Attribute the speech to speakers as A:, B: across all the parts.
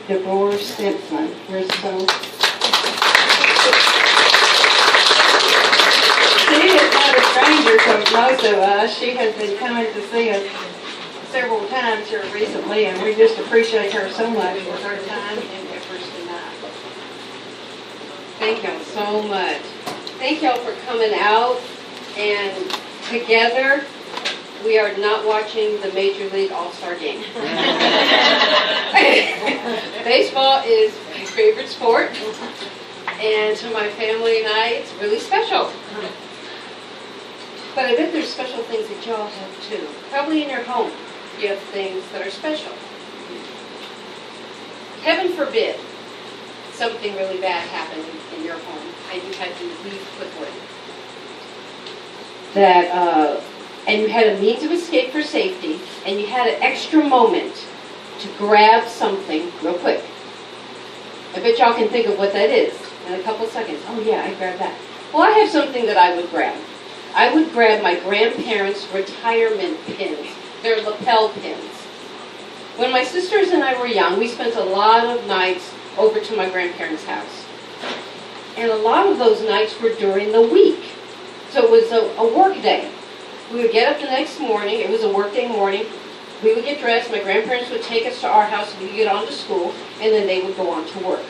A: Deborah Simpson. We're so... She is not a stranger to most of us. She has been coming to see us several times here recently, and we just appreciate her so much for her time and efforts tonight.
B: Thank y'all so much. Thank y'all for coming out, and together we are not watching the Major League All-Star game. Baseball is my favorite sport, and to my family and I, it's really special. But I bet there's special things that y'all have too. Probably in your home, you have things that are special. Heaven forbid something really bad happened in your home and you had to leave quickly. And you had a means of escape for safety, and you had an extra moment to grab something real quick. I bet y'all can think of what that is in a couple seconds. Oh yeah, I grabbed that. Well, I have something that I would grab. I would grab my grandparents' retirement pins. They're lapel pins. When my sisters and I were young, we spent a lot of nights over to my grandparents' house. And a lot of those nights were during the week. So it was a work day. We would get up the next morning. It was a work day morning. We would get dressed. My grandparents would take us to our house so we could get on to school, and then they would go on to work.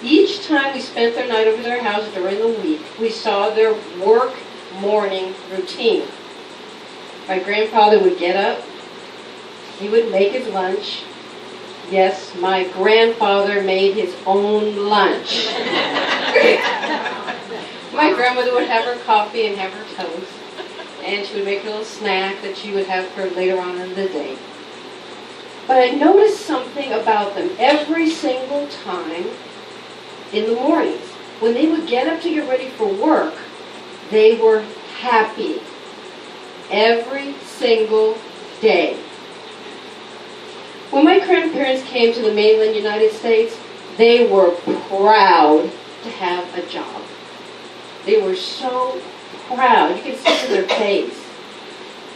B: Each time we spent their night over their house during the week, we saw their work morning routine. My grandfather would get up. He would make his lunch. Yes, my grandfather made his own lunch. My grandmother would have her coffee and have her toast, and she would make a little snack that she would have for later on in the day. But I noticed something about them every single time in the mornings. When they would get up to get ready for work, they were happy every single day. When my grandparents came to the mainland United States, they were proud to have a job. They were so proud. You could see it in their face.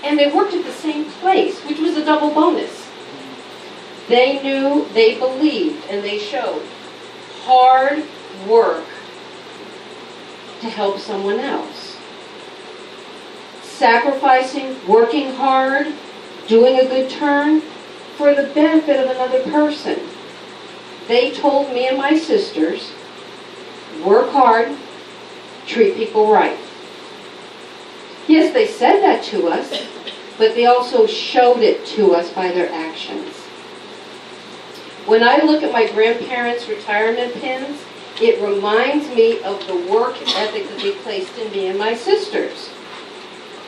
B: And they worked at the same place, which was a double bonus. They knew, they believed, and they showed hard work to help someone else. Sacrificing, working hard, doing a good turn for the benefit of another person. They told me and my sisters, work hard, treat people right. Yes, they said that to us, but they also showed it to us by their actions. When I look at my grandparents' retirement pins, it reminds me of the work ethic that they placed in me and my sisters.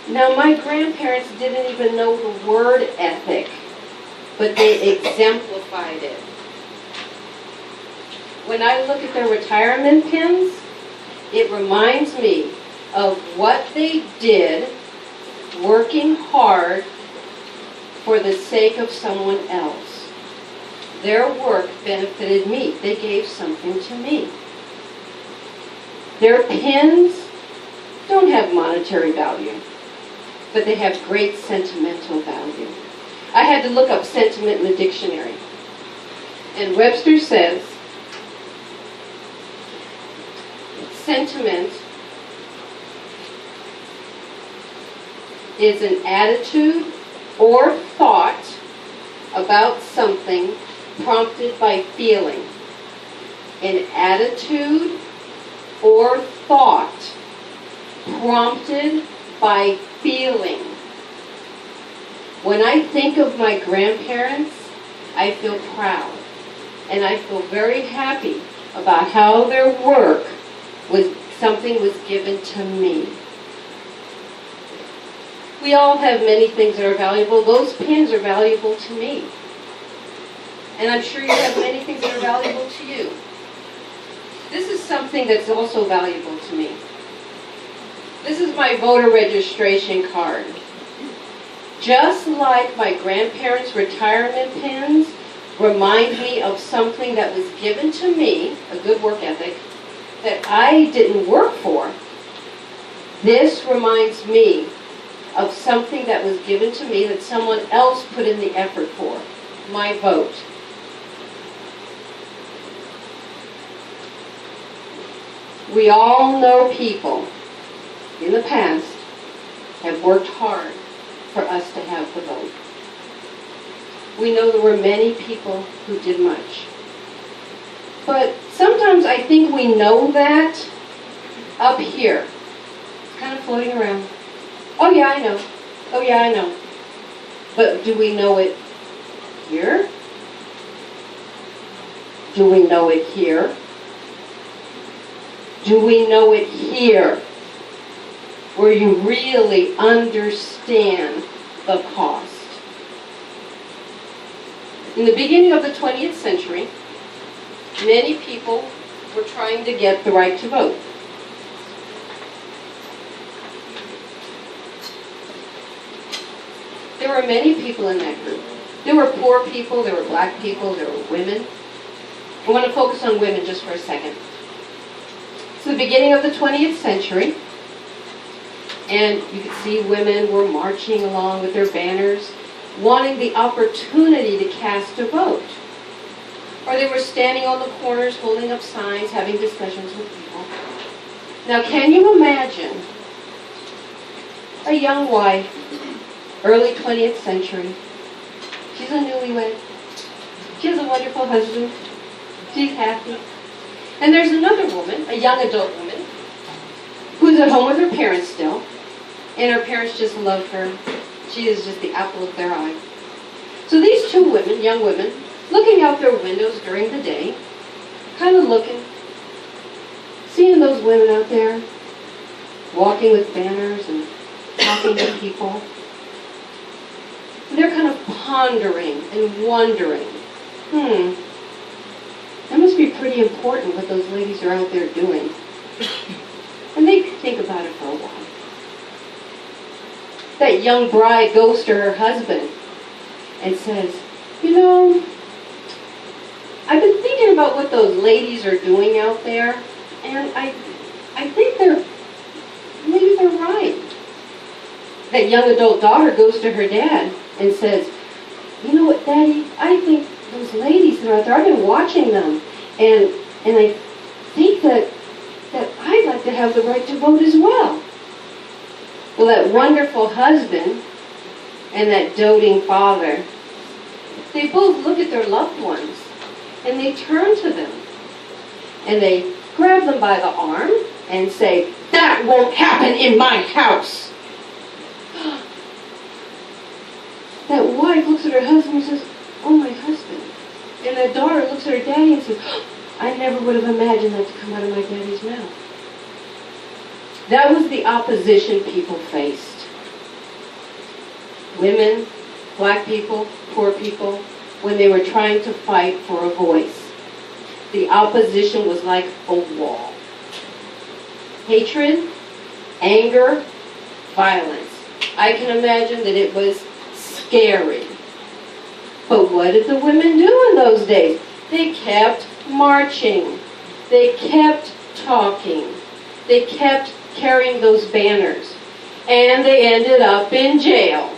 B: Now, my grandparents didn't even know the word ethic, but they exemplified it. When I look at their retirement pins, it reminds me of what they did working hard for the sake of someone else. Their work benefited me. They gave something to me. Their pins don't have monetary value, but they have great sentimental value. I had to look up sentiment in the dictionary. And Webster says, sentiment is an attitude or thought about something prompted by feeling. An attitude or thought prompted by feeling. When I think of my grandparents, I feel proud. And I feel very happy about how their work something was given to me. We all have many things that are valuable. Those pins are valuable to me. And I'm sure you have many things that are valuable to you. This is something that's also valuable to me. This is my voter registration card. Just like my grandparents' retirement pins remind me of something that was given to me, a good work ethic, that I didn't work for, this reminds me of something that was given to me that someone else put in the effort for, my vote. We all know people in the past have worked hard for us to have the vote. We know there were many people who did much. But sometimes I think we know that up here. It's kind of floating around. Oh yeah, I know. Oh yeah, I know. But do we know it here? Do we know it here? Do we know it here? Where you really understand the cost. In the beginning of the 20th century, many people were trying to get the right to vote. There were many people in that group. There were poor people, there were black people, there were women. I want to focus on women just for a second. It's the beginning of the 20th century, and you could see women were marching along with their banners, wanting the opportunity to cast a vote. Or they were standing on the corners holding up signs, having discussions with people. Now, can you imagine a young wife, early 20th century? She's a newlywed. She has a wonderful husband. She's happy. And there's another woman, a young adult woman, who's at home with her parents still, and her parents just love her. She is just the apple of their eye. So these two women, young women, looking out their windows during the day, kind of looking, seeing those women out there, walking with banners and talking to people. And they're kind of pondering and wondering, that must be pretty important what those ladies are out there doing. And they think about it for a while. That young bride goes to her husband and says, you know, I've been thinking about what those ladies are doing out there, and I think maybe they're right. That young adult daughter goes to her dad and says, you know what, Daddy, I think those ladies that are out there, I've been watching them, and I think that I'd like to have the right to vote as well. Well, that wonderful husband and that doting father, they both look at their loved ones, and they turn to them, and they grab them by the arm and say, that won't happen in my house. That wife looks at her husband and says, oh, my husband. And that daughter looks at her daddy and says, I never would have imagined that to come out of my daddy's mouth. That was the opposition people faced. Women, black people, poor people, when they were trying to fight for a voice. The opposition was like a wall. Hatred, anger, violence. I can imagine that it was scary. But what did the women do in those days? They kept marching. They kept talking. They kept carrying those banners. And they ended up in jail.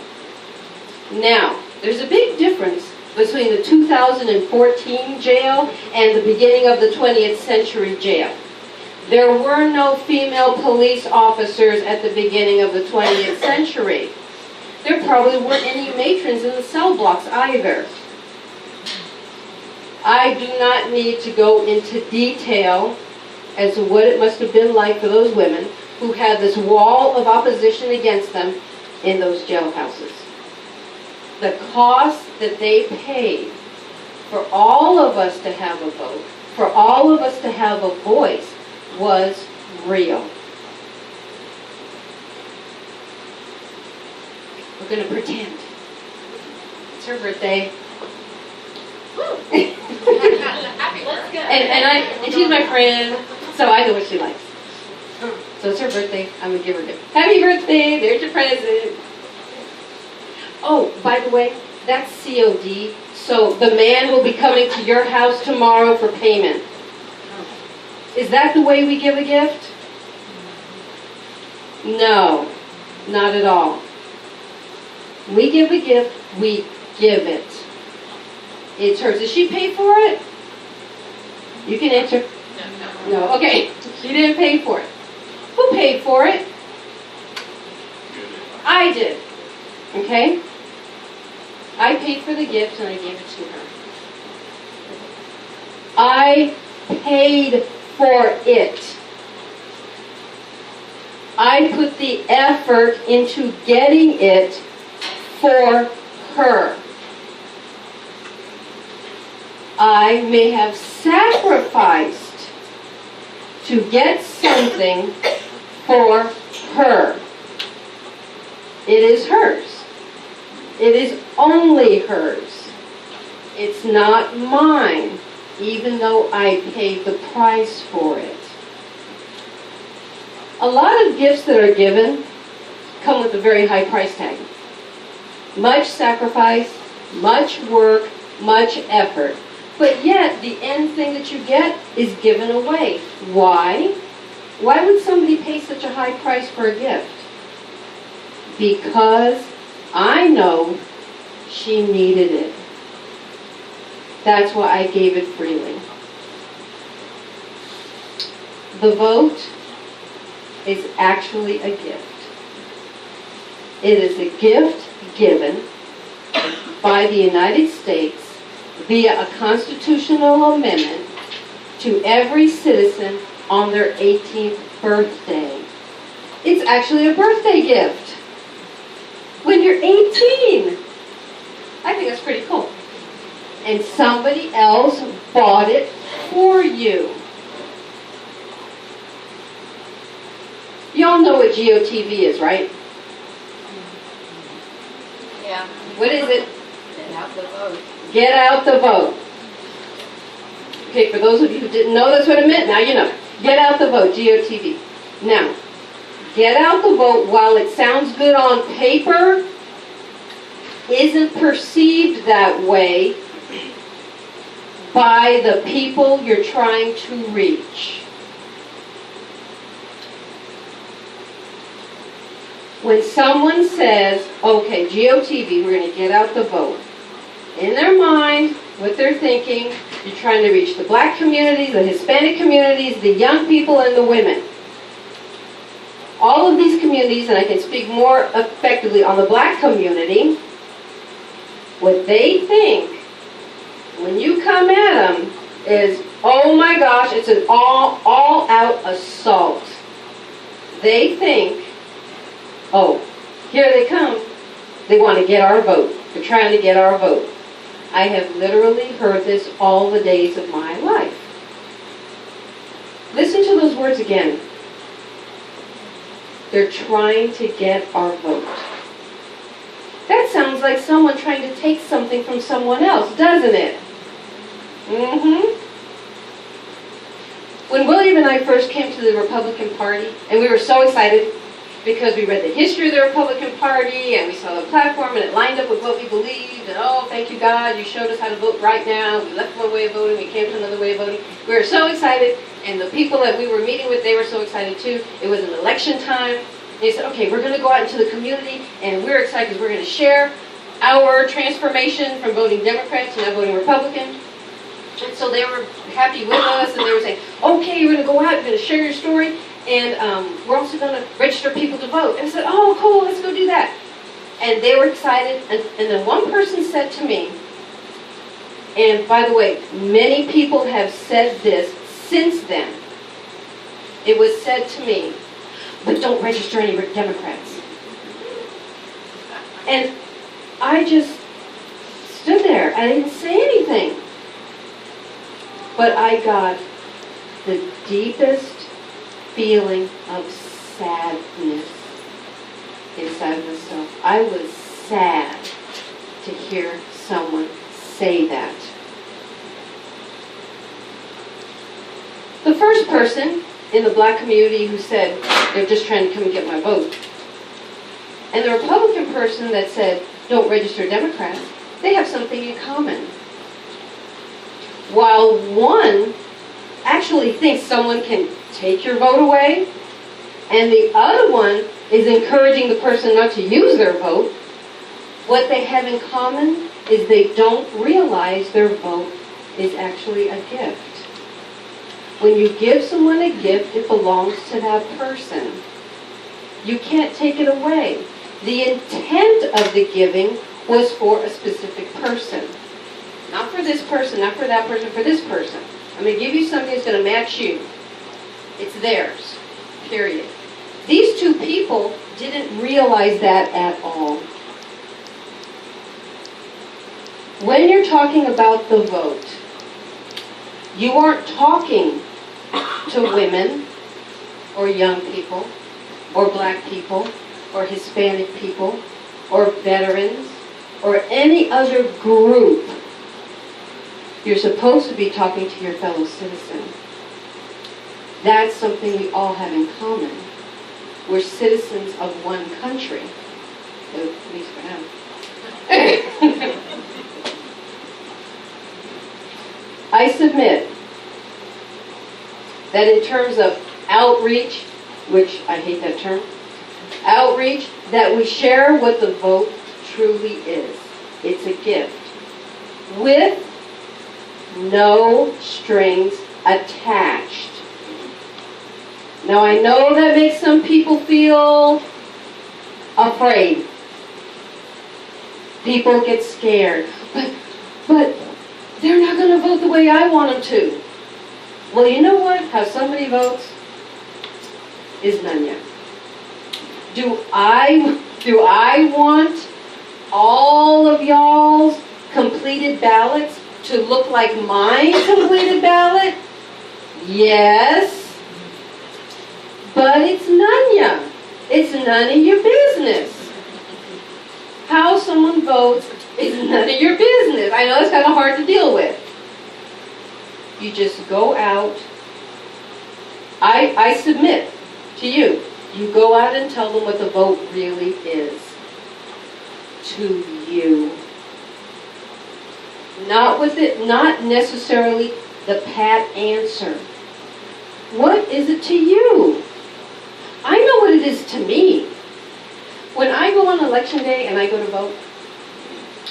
B: Now, there's a big difference between the 2014 jail and the beginning of the 20th century jail. There were no female police officers at the beginning of the 20th century. There probably weren't any matrons in the cell blocks either. I do not need to go into detail as to what it must have been like for those women who had this wall of opposition against them in those jailhouses. The cost that they paid for all of us to have a vote, for all of us to have a voice, was real. We're going to pretend. It's her birthday. and she's my friend, so I know what she likes. So it's her birthday. I'm going to give her a gift. Happy birthday. There's your present. Oh, by the way, that's COD. So the man will be coming to your house tomorrow for payment. Is that the way we give a gift? No, not at all. We give a gift, we give it. It's hers. Does she pay for it? You can answer. No. Okay. She didn't pay for it. Who paid for it? I did. Okay? I paid for the gift and I gave it to her. I paid for it. I put the effort into getting it for her. I may have sacrificed to get something for her. It is hers. It is only hers. It's not mine, even though I paid the price for it. A lot of gifts that are given come with a very high price tag. Much sacrifice, much work, much effort. But yet, the end thing that you get is given away. Why? Why would somebody pay such a high price for a gift? Because I know she needed it. That's why I gave it freely. The vote is actually a gift. It is a gift given by the United States via a constitutional amendment to every citizen on their 18th birthday. It's actually a birthday gift. When you're 18. I think that's pretty cool. And somebody else bought it for you. Y'all know what GOTV is, right?
C: Yeah.
B: What is it?
C: Get out the vote.
B: Get out the vote. Okay, for those of you who didn't know that's what it meant, now you know. Get out the vote, GOTV. Now, get out the vote, while it sounds good on paper, isn't perceived that way by the people you're trying to reach. When someone says, okay, GOTV, we're going to get out the vote, in their mind, what they're thinking, you're trying to reach the black communities, the Hispanic communities, the young people, and the women. All of these communities, and I can speak more effectively on the black community, what they think when you come at them is, oh my gosh, it's an all-out assault. They think, oh, here they come. They want to get our vote. They're trying to get our vote. I have literally heard this all the days of my life. Listen to those words again. They're trying to get our vote. That sounds like someone trying to take something from someone else, doesn't it? When William and I first came to the Republican Party, and we were so excited because we read the history of the Republican Party, and we saw the platform, and it lined up with what we believed, and oh, thank you God, you showed us how to vote right now. We left one way of voting, we came to another way of voting. We were so excited, and the people that we were meeting with, they were so excited too. It was an election time. They said, okay, we're going to go out into the community, and we're excited because we're going to share our transformation from voting Democrat to now voting Republican. And so they were happy with us, and they were saying, okay, you're going to go out, you're going to share your story, and we're also going to register people to vote. And I said, oh, cool, let's go do that. And they were excited, and then one person said to me, and by the way, many people have said this since then. It was said to me, but don't register any Democrats. And I just stood there. I didn't say anything. But I got the deepest feeling of sadness inside myself. I was sad to hear someone say that. The first person in the black community who said, they're just trying to come and get my vote. And the Republican person that said, don't register Democrats, they have something in common. While one actually thinks someone can take your vote away, and the other one is encouraging the person not to use their vote, what they have in common is they don't realize their vote is actually a gift. When you give someone a gift, it belongs to that person. You can't take it away. The intent of the giving was for a specific person. Not for this person, not for that person, for this person. I'm going to give you something that's going to match you. It's theirs. Period. These two people didn't realize that at all. When you're talking about the vote, you aren't talking to women or young people or black people or Hispanic people or veterans or any other group. You're supposed to be talking to your fellow citizen. That's something we all have in common. We're citizens of one country, at least for now. I submit that in terms of outreach, which I hate that term, outreach, that we share what the vote truly is. It's a gift with no strings attached. Now I know that makes some people feel afraid. People get scared. But they're not going to vote the way I want them to. Well, you know what? How somebody votes is none yet. Do I want all of y'all's completed ballots to look like my completed ballot? Yes. But it's none ya. It's none of your business. How someone votes is none of your business. I know it's kind of hard to deal with. You just go out. I submit to you. You go out and tell them what the vote really is. To you. Not necessarily the pat answer. What is it to you? I know what it is to me. When I go on election day and I go to vote,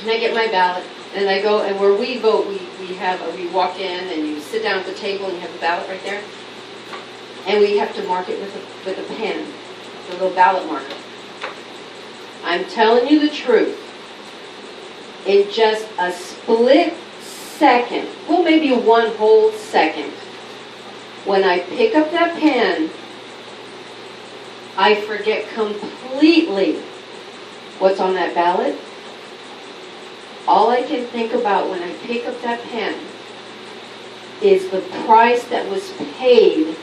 B: and I get my ballot, and I go, and where we vote, we walk in and you sit down at the table and you have the ballot right there, and we have to mark it with a pen, a little ballot marker. I'm telling you the truth. In just a split second, well, maybe one whole second, when I pick up that pen, I forget completely what's on that ballot. All I can think about when I pick up that pen is the price that was paid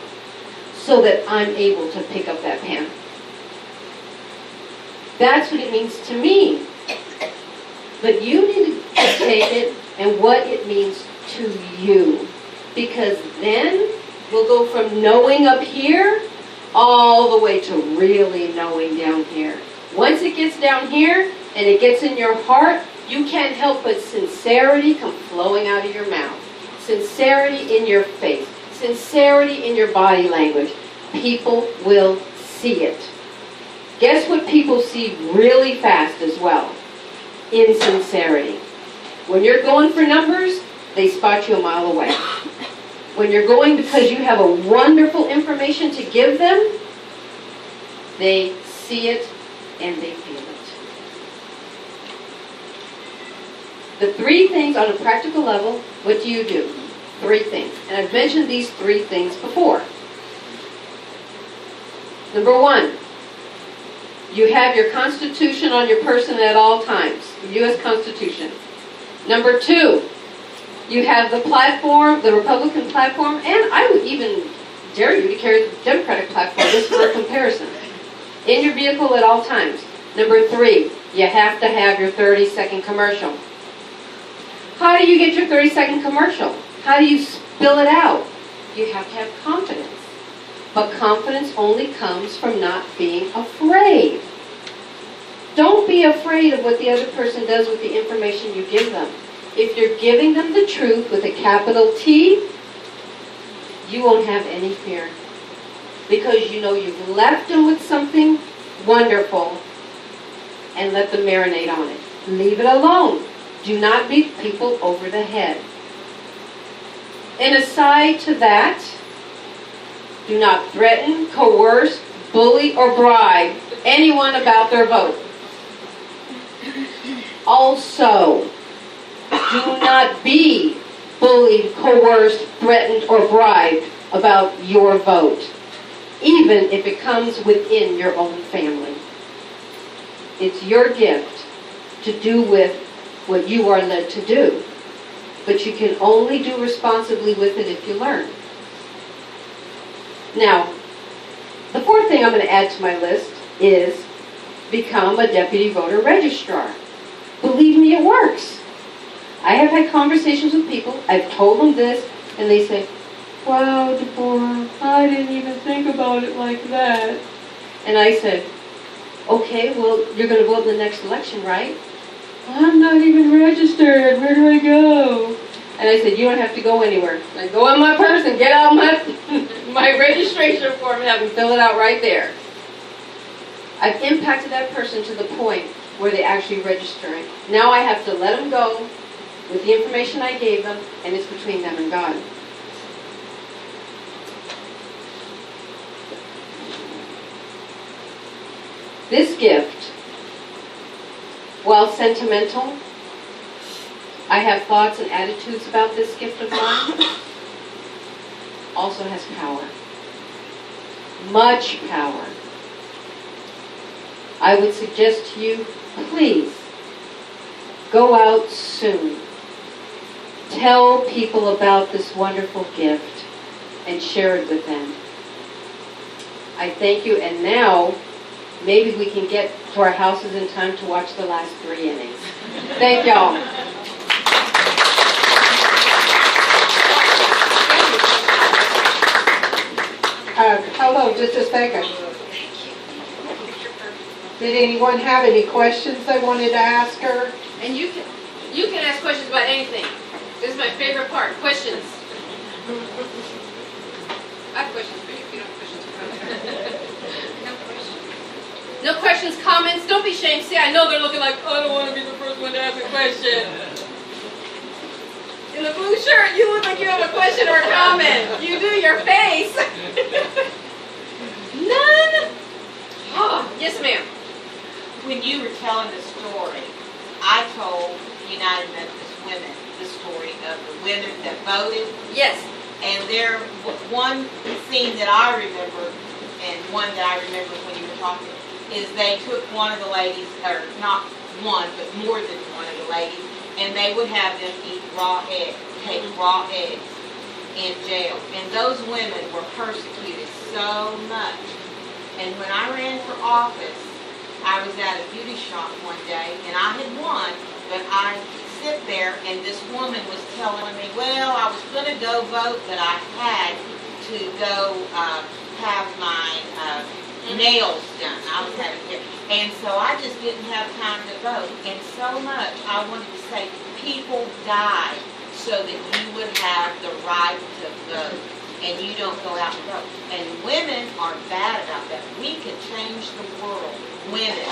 B: so that I'm able to pick up that pen. That's what it means to me. But you need to take it and what it means to you. Because then we'll go from knowing up here all the way to really knowing down here. Once it gets down here and it gets in your heart, you can't help but sincerity come flowing out of your mouth. Sincerity in your face. Sincerity in your body language. People will see it. Guess what people see really fast as well? Insincerity. When you're going for numbers, they spot you a mile away. When you're going because you have a wonderful information to give them, they see it and they feel it. The three things on a practical level, what do you do? Three things. And I've mentioned these three things before. Number one, you have your Constitution on your person at all times, the U.S. Constitution. Number two, you have the platform, the Republican platform, and I would even dare you to carry the Democratic platform just for a comparison, in your vehicle at all times. Number three, you have to have your 30-second commercial. How do you get your 30-second commercial? How do you spill it out? You have to have confidence. But confidence only comes from not being afraid. Don't be afraid of what the other person does with the information you give them. If you're giving them the truth with a capital T, you won't have any fear. Because you know you've left them with something wonderful and let them marinate on it. Leave it alone. Do not beat people over the head. And aside to that, Do not threaten, coerce, bully, or bribe anyone about their vote. Also, do not be bullied, coerced, threatened, or bribed about your vote, even if it comes within your own family. It's your gift to do with what you are led to do, but you can only do responsibly with it if you learn. Now, the fourth thing I'm going to add to my list is become a deputy voter registrar. Believe me, it works. I have had conversations with people, I've told them this, and they say, wow, Deborah, I didn't even think about it like that. And I said, okay, well, you're going to vote in the next election, right? Well, I'm not even registered. Where do I go? And I said, you don't have to go anywhere. I go on my purse and get out my registration form and have them fill it out right there. I've impacted that person to the point where they actually registering. Now I have to let them go with the information I gave them, and it's between them and God. This gift, while sentimental, I have thoughts and attitudes about this gift of mine, also has power. Much power. I would suggest to you, please, go out soon. Tell people about this wonderful gift and share it with them. I thank you, and now maybe we can get to our houses in time to watch the last 3 innings. Thank y'all.
A: Hello, just a second. Did anyone have any questions they wanted to ask her?
B: And you can ask questions about anything. This is my favorite part. Questions. I have questions for you if you don't have questions. No questions, comments. Don't be ashamed. See, I know they're looking like, oh, I don't want to be the first one to ask a question. In the blue shirt, you look like you have a question or a comment. You do, your face. None? Oh, yes, ma'am.
D: When you were telling the story, I told United Methodist Women the story of the women that voted.
B: Yes.
D: And there, one scene that I remember, and one that I remember when you were talking, is they took one of the ladies, or not one, but more than one of the ladies, and they would have them eat raw eggs, take raw eggs in jail. And those women were persecuted so much. And when I ran for office, I was at a beauty shop one day, and I had won, but I sit there, and this woman was telling me, well, I was going to go vote, but I had to go have my nails done. I was having hair. And so I just didn't have time to vote. And so much I wanted to say, people died so that you would have the right to vote. And you don't go out and vote. And women are bad about that. We could change the world, women,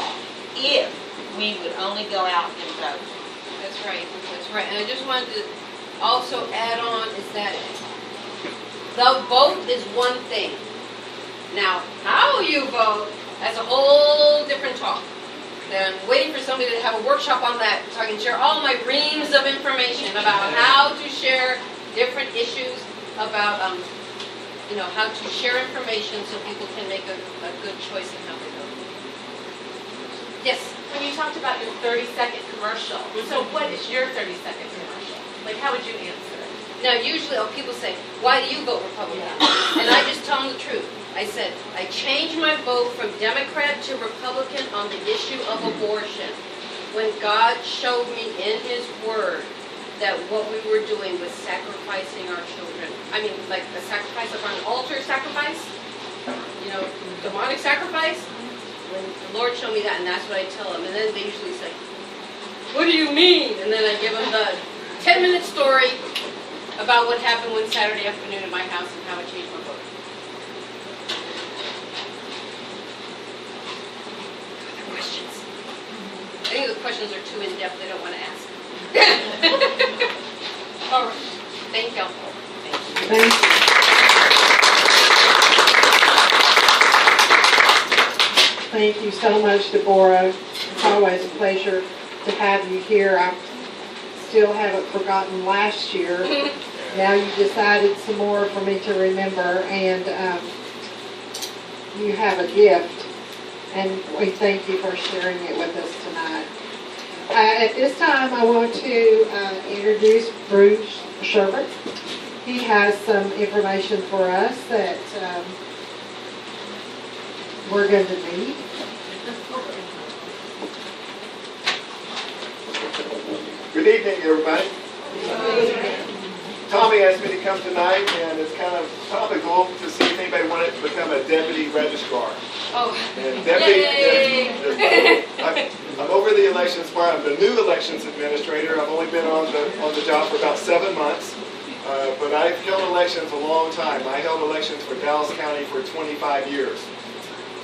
D: if we would only go out and vote.
B: That's right. That's right. And I just wanted to also add on is that the vote is one thing. Now, how you vote, that's a whole different talk. And I'm waiting for somebody to have a workshop on that so I can share all my reams of information about how to share different issues, about how to share information so people can make a good choice in how they vote. Yes?
E: When you talked about your 30-second commercial, so what is your 30-second commercial? Like, how would you answer it?
B: Now, usually people say, why do you vote Republican? And I just tell them the truth. I said, I changed my vote from Democrat to Republican on the issue of abortion. When God showed me in His Word that what we were doing was sacrificing our children. I mean, like a sacrifice of an altar sacrifice, demonic sacrifice. When the Lord showed me that, and that's what I tell them. And then they usually say, what do you mean? And then I give them the 10-minute story about what happened one Saturday afternoon at my house and how it changed my vote. Other questions? I think the questions are too in-depth. They don't want to ask. All right. Thank you.
A: Thank you. thank you so much, Deborah. It's always a pleasure to have you here. I still haven't forgotten last year. Now you decided some more for me to remember, and you have a gift, and we thank you for sharing it with us tonight. At this time, I want to introduce Bruce Sherbert. He has some information for us that we're going to need.
F: Good evening, everybody. Tommy asked me to come tonight, and it's kind of topical to see if anybody wanted to become a deputy registrar.
E: Oh,
F: And deputy,
E: yay!
F: I'm over the elections part. I'm the new elections administrator. I've only been on the job for about 7 months, but I've held elections a long time. I held elections for Dallas County for 25 years.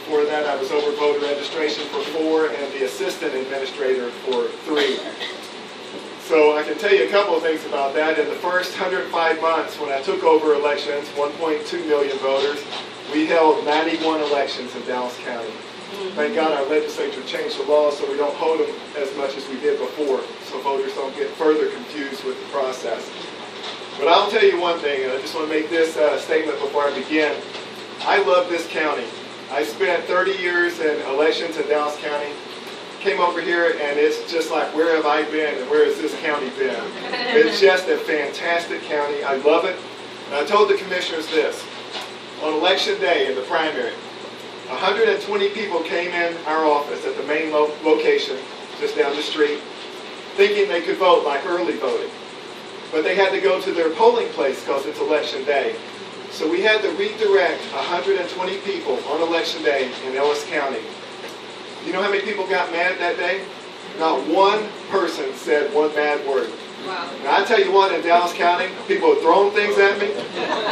F: Before that, I was over voter registration for 4 and the assistant administrator for 3. So I can tell you a couple of things about that. In the first 105 months when I took over elections, 1.2 million voters, we held 91 elections in Dallas County. Thank God our legislature changed the law so we don't hold them as much as we did before, so voters don't get further confused with the process. But I'll tell you one thing, and I just want to make this statement before I begin. I love this county. I spent 30 years in elections in Dallas County. Came over here, and it's just like, where have I been and where has this county been? It's just a fantastic county. I love it. And I told the commissioners this. On election day in the primary, 120 people came in our office at the main location, just down the street, thinking they could vote like early voting. But they had to go to their polling place because it's election day. So we had to redirect 120 people on election day in Ellis County. You know how many people got mad that day? Not one person said one bad word.
E: Wow.
F: Now I tell you what, in Dallas County, people have thrown things at me,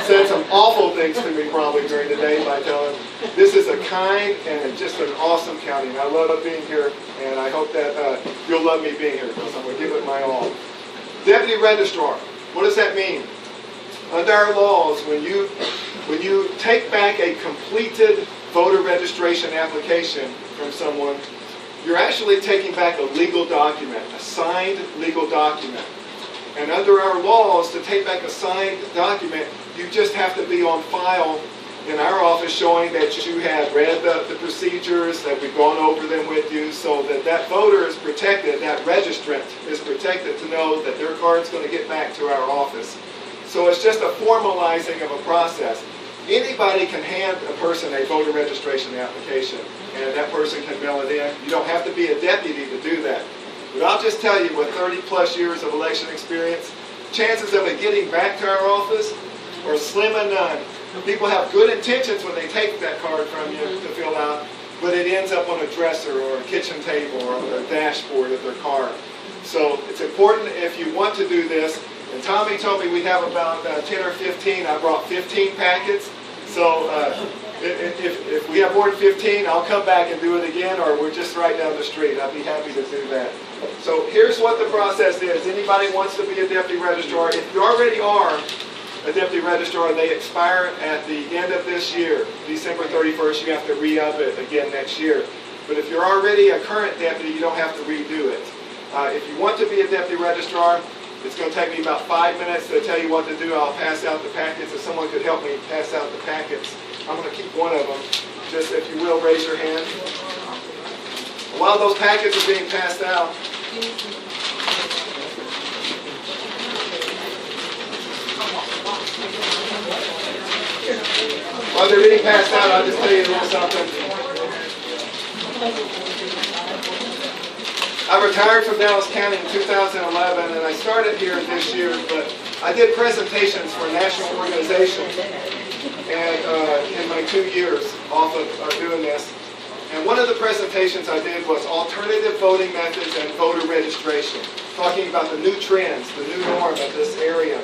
F: said some awful things to me probably during the day by telling them, this is a kind and just an awesome county. And I love being here, and I hope that you'll love me being here because I'm going to give it my all. Deputy registrar, what does that mean? Under our laws, when you take back a completed voter registration application from someone, you're actually taking back a legal document, a signed legal document. And under our laws, to take back a signed document, you just have to be on file in our office showing that you have read the procedures, that we've gone over them with you, so that that voter is protected, that registrant is protected to know that their card's going to get back to our office. So it's just a formalizing of a process. Anybody can hand a person a voter registration application, and that person can mail it in. You don't have to be a deputy to do that. But I'll just tell you, with 30 plus years of election experience, chances of it getting back to our office are slim and none. People have good intentions when they take that card from you to fill out, but it ends up on a dresser or a kitchen table or on the dashboard of their car. So it's important if you want to do this. And Tommy told me we have about 10 or 15. I brought 15 packets. So if we have more than 15, I'll come back and do it again, or we're just right down the street. I'd be happy to do that. So here's what the process is. Anybody wants to be a deputy registrar, if you already are a deputy registrar, they expire at the end of this year. December 31st, you have to re-up it again next year. But if you're already a current deputy, you don't have to redo it. If you want to be a deputy registrar, it's going to take me about 5 minutes to tell you what to do. I'll pass out the packets. If someone could help me pass out the packets, I'm going to keep one of them. Just if you will, raise your hand. While those packets are being passed out, while they're being passed out, I'll just tell you a little something. I retired from Dallas County in 2011, and I started here this year, but I did presentations for national organizations and in my 2 years off of doing this. And one of the presentations I did was alternative voting methods and voter registration, talking about the new trends, the new norm of this area.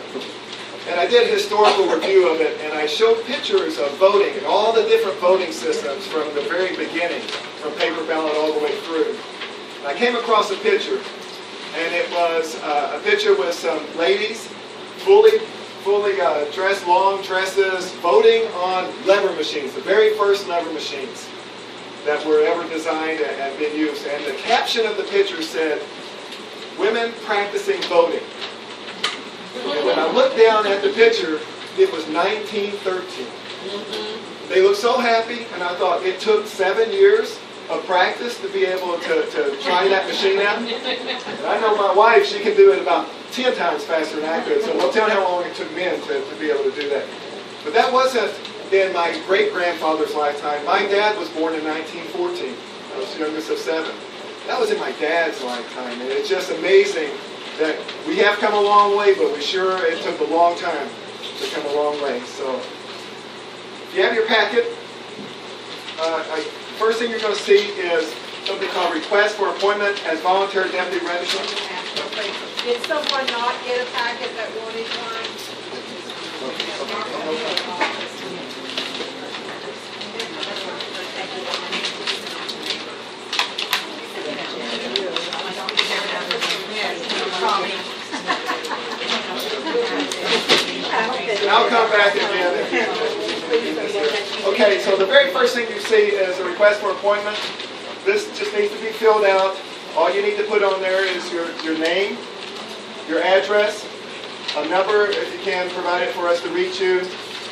F: And I did a historical review of it, and I showed pictures of voting and all the different voting systems from the very beginning, from paper ballot all the way through. And I came across a picture, and it was a picture with some ladies fully dressed, long dresses, voting on lever machines, the very first lever machines. that were ever designed and been used. And the caption of the picture said, "Women practicing voting." And when I looked down at the picture, it was 1913. They looked so happy, and I thought it took 7 years of practice to be able to try that machine out. And I know my wife, she can do it about 10 times faster than I could, so don't tell me how long it took men to be able to do that. But that wasn't in my great-grandfather's lifetime. My dad was born in 1914. I was the youngest of 7. That was in my dad's lifetime, and it's just amazing that we have come a long way, but it took a long time to come a long way. So, if you have your packet, first thing you're going to see is something called Request for Appointment as Voluntary Deputy Registrar.
A: Did someone not get a packet that wanted one?
F: I'll come back again. Okay, so the very first thing you see is a request for appointment. This just needs to be filled out. All you need to put on there is your name, your address, a number if you can provide it for us to reach you.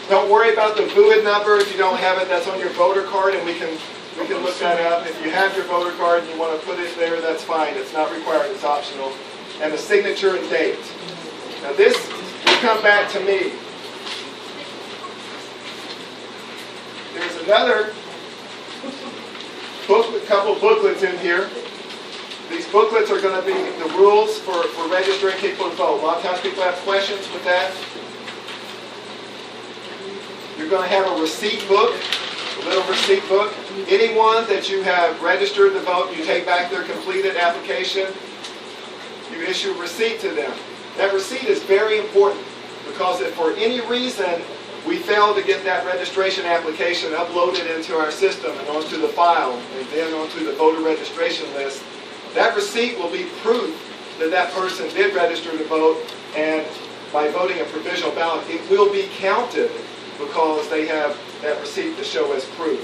F: Don't worry about the VUID number if you don't have it. That's on your voter card, and we can look that up. If you have your voter card and you want to put it there, that's fine. It's not required. It's optional. And the signature and date. Now this will come back to me. There's another booklet, couple booklets in here. These booklets are going to be the rules for registering people to vote. A lot of times people have questions with that. You're going to have a receipt book, a little receipt book. Anyone that you have registered to vote, you take back their completed application, you issue a receipt to them. That receipt is very important because if for any reason we fail to get that registration application uploaded into our system and onto the file and then onto the voter registration list, that receipt will be proof that that person did register to vote, and by voting a provisional ballot, it will be counted because they have that receipt to show as proof.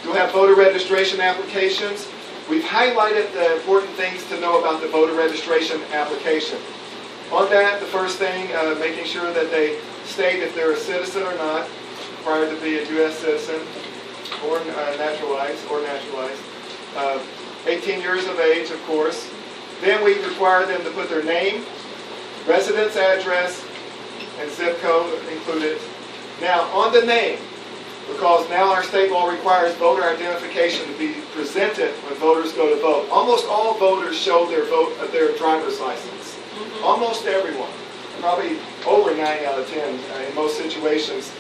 F: You'll have voter registration applications. We've highlighted the important things to know about the voter registration application. On that, the first thing, making sure that they state if they're a citizen or not, required to be a U.S. citizen or naturalized. 18 years of age, of course. Then we require them to put their name, residence address, and zip code included. Now, on the name, because now our state law requires voter identification to be presented when voters go to vote. Almost all voters show their driver's license. Almost everyone. Probably over 9 out of 10 in most situations.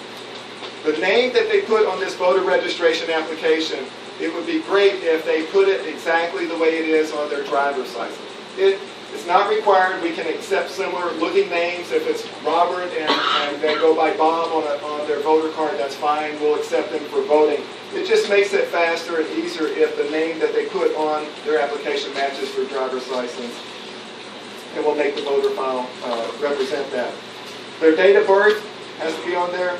F: The name that they put on this voter registration application, it would be great if they put it exactly the way it is on their driver's license. It's not required. We can accept similar looking names. If it's Robert and they go by Bob on their voter card, that's fine. We'll accept them for voting. It just makes it faster and easier if the name that they put on their application matches their driver's license. And we'll make the voter file represent that. Their date of birth has to be on there.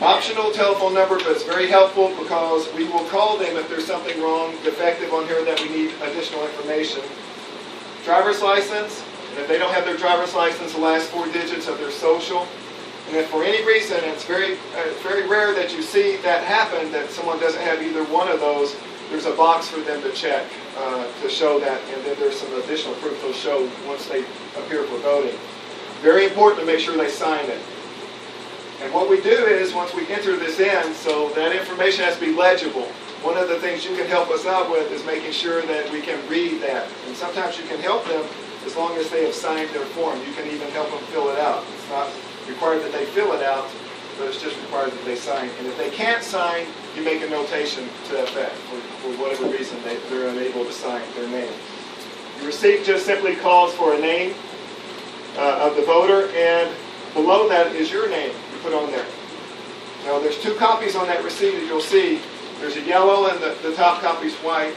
F: Optional telephone number, but it's very helpful because we will call them if there's something wrong, defective on here that we need additional information. Driver's license, and if they don't have their driver's license, the last 4 digits of their social. And if for any reason, it's very rare that you see that happen, that someone doesn't have either one of those, there's a box for them to check to show that, and then there's some additional proof they'll show once they appear for voting. Very important to make sure they sign it. And what we do is, once we enter this in, so that information has to be legible. One of the things you can help us out with is making sure that we can read that. And sometimes you can help them as long as they have signed their form. You can even help them fill it out. It's not required that they fill it out, but it's just required that they sign. And if they can't sign, you make a notation to that effect. For whatever reason, they're unable to sign their name. The receipt just simply calls for a name of the voter, and below that is your name you put on there. Now, there's 2 copies on that receipt, as you'll see. There's a yellow and the top copy's white.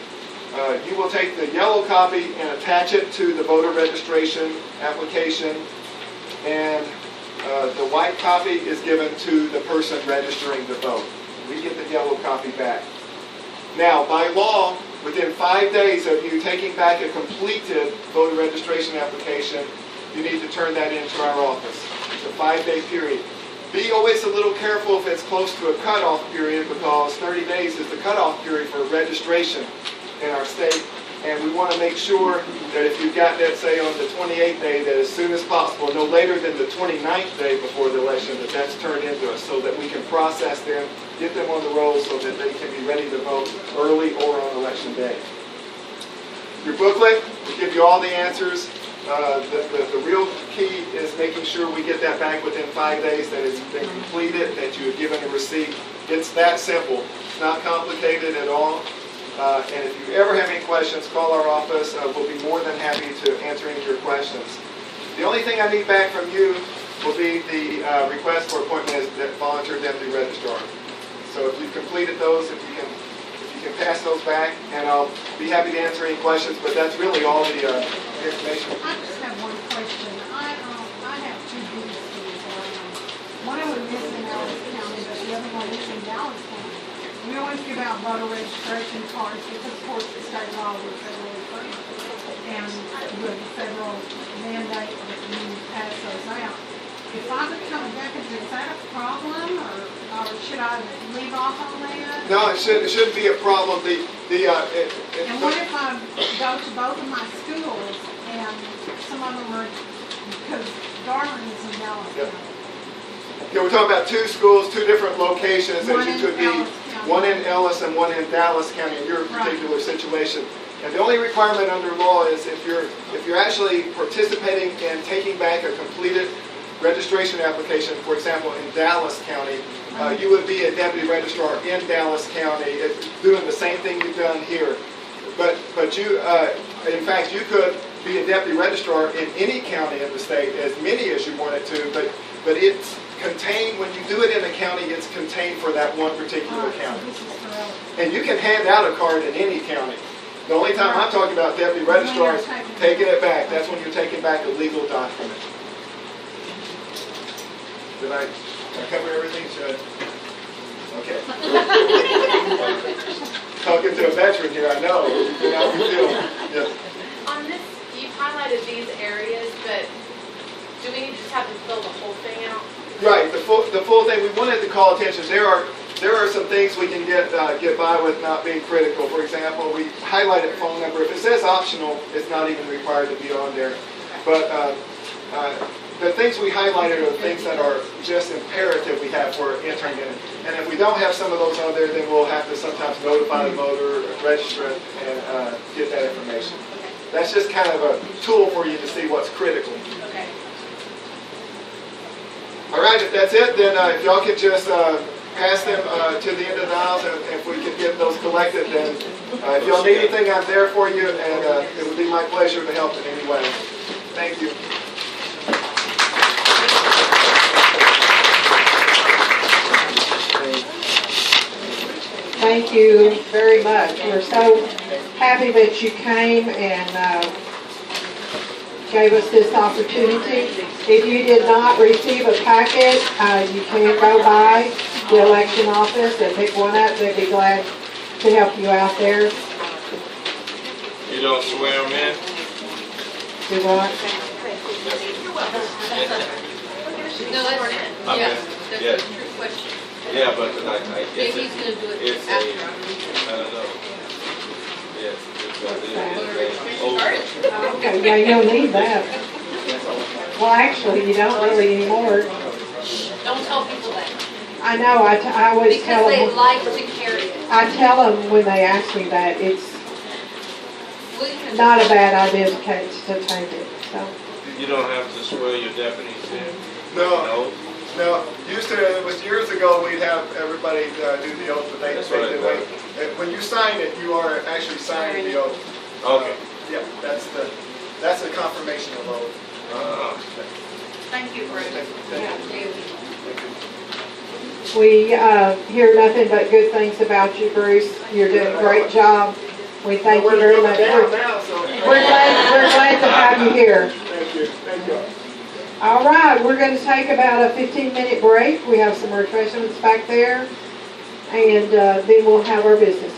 F: You will take the yellow copy and attach it to the voter registration application, and the white copy is given to the person registering to vote. We get the yellow copy back. Now, by law, within 5 days of you taking back a completed voter registration application, you need to turn that into our office. It's a 5-day period. Be always a little careful if it's close to a cutoff period, because 30 days is the cutoff period for registration in our state. And we want to make sure that if you've got that, say, on the 28th day, that as soon as possible, no later than the 29th day before the election, that that's turned into us, so that we can process them, get them on the roll so that they can be ready to vote early or on election day. Your booklet will give you all the answers. The real key is making sure we get that back within 5 days, that it's been completed, that you have given a receipt. It's that simple. It's not complicated at all. And if you ever have any questions, call our office. We'll be more than happy to answer any of your questions. The only thing I need back from you will be the request for appointment as volunteer deputy registrar. So if you've completed those, if you can pass those back, and I'll be happy to answer any questions, but that's really all the information.
G: I just have one question. I have two DCs. One of them is in Ellis County, but the other one is in Dallas County. We always give out voter registration cards because, of course, the state law was federally free. And with the federal mandate that you pass those out. If I become a deputy, is that a problem, or should I leave off on that?
F: No, it shouldn't be a problem.
G: And what if I go to both of my schools and some of them are, because Darwin is in Dallas County.
F: Yeah, we're talking about 2 schools, 2 different locations that
G: One
F: you
G: in
F: could be,
G: Ellis County.
F: one in Ellis and one in Dallas County in your particular situation. And the only requirement under law is if you're actually participating in taking back a completed registration application, for example, in Dallas County, you would be a deputy registrar in Dallas County, doing the same thing you've done here. But you, in fact, you could be a deputy registrar in any county in the state, as many as you wanted to, but it's contained, when you do it in a county, it's contained for that one particular county. And you can hand out a card in any county. The only time I'm talking about deputy registrars taking it back, that's when you're taking back a legal document. Did I cover everything, Judge? Okay. Talking to a veteran here, I know. How you feel? Yeah.
E: On this, you've highlighted these areas, but do we just have to fill the whole thing out?
F: Right, the full thing. We wanted to call attention. There are some things we can get by with not being critical. For example, we highlighted phone number. If it says optional, it's not even required to be on there. But the things we highlighted are things that are just imperative we have for entering in. And if we don't have some of those on there, then we'll have to sometimes notify the voter, register it, and get that information. That's just kind of a tool for you to see what's critical.
E: Okay.
F: All right, if that's it, then if y'all could just pass them to the end of the aisles, and if we could get those collected, then if y'all need anything, I'm there for you, and it would be my pleasure to help in any way. Thank you.
A: Thank you very much. We're so happy that you came and gave us this opportunity. If you did not receive a packet, you can go by the election office and pick one up. They'd be glad to help you out there.
H: You don't swear them in?
A: Do what?
E: No, that's it.
H: I'm
E: Yeah,
H: just-
E: that's
H: yeah.
E: a true question.
H: Yeah, but like,
E: Maybe he's gonna do it
H: it's
E: after.
H: I don't know. Yes, it's
A: Okay, yeah, you'll need that. Well, actually, you don't really anymore.
E: Don't tell people that.
A: I know, I always tell
E: Because they
A: them,
E: like to carry it.
A: I tell them when they ask me that, it's
E: Well, you can-
A: not a bad idea to take it, so.
H: You don't have to swear your deputies in?
F: No. No, used to, it was years ago, we'd have everybody do the oath, but they
H: That's
F: take
H: what I
F: it away. When you sign it, you are actually signing the oath.
H: Okay.
F: Yeah, that's the confirmation of oath.
E: Thank you, Bruce.
A: We hear nothing but good things about you, Bruce. You're doing a great job. We thank you very much. We're glad to have you here.
F: Thank you. Thank you.
A: All right, we're going to take about a 15-minute break. We have some refreshments back there, and then we'll have our business.